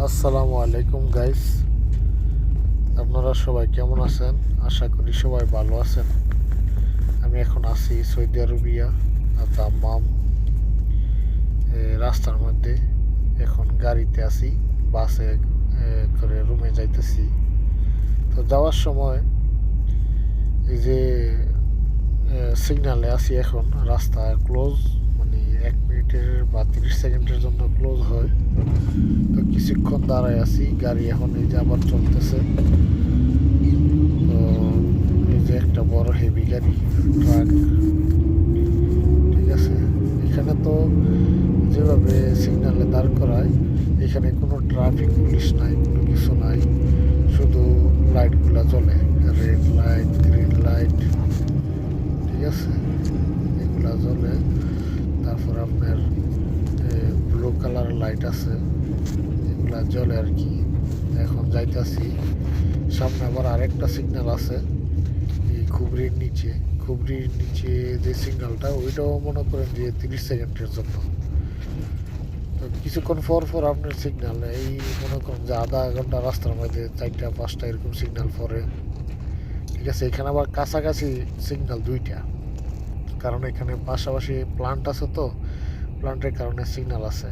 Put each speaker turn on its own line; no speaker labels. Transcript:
আসসালামু আলাইকুম গাইস, আপনারা সবাই কেমন আছেন? আশা করি সবাই ভালো আছেন। আমি এখন আছি সৌদি আরবিয়া দাম্মাম রাস্তার মধ্যে। এখন গাড়িতে আছি, বাসে করে রুমে যাইতেছি। তো যাওয়ার সময় এই যে সিগনালে আছি, এখন রাস্তা ক্লোজ, মানে 1 মিনিটের বা 30 সেকেন্ডের জন্য ক্লোজ হয়। তো কিছুক্ষণ দাঁড়ায় আছি, গাড়ি এখন এই যে আবার চলতেছে। তো এই যে একটা বড় হেভি গাড়ি, ট্রাক, ঠিক আছে। এখানে তো যেভাবে সিগনালে দাঁড় করায়, এখানে কোনো ট্রাফিক পুলিশ নাই, কোনো কিছু নাই, শুধু লাইটগুলা জ্বলে, রেড লাইট, গ্রিন লাইট, ঠিক আছে, এগুলা জ্বলে। তারপর আপনার ব্লু কালার লাইট আছে, এগুলা জ্বলে আর কি। এখন যাইতাছি, সামনে আবার আরেকটা সিগন্যাল আছে এই খুবরির নিচে যে সিগন্যালটা, ওইটাও মনে করেন যে 30 সেকেন্ডের জন্য। তো কিছুক্ষণ পর পর আপনার সিগন্যাল, এই মনে করেন যে আধা ঘন্টা রাস্তার মধ্যে 4টা 5টা এরকম সিগন্যাল পরে, ঠিক আছে। এখানে আবার কাছাকাছি সিগন্যাল 2টা, কারণ এখানে পাশাপাশি প্লান্ট আছে, তো প্লান্টের কারণে সিগন্যাল আছে।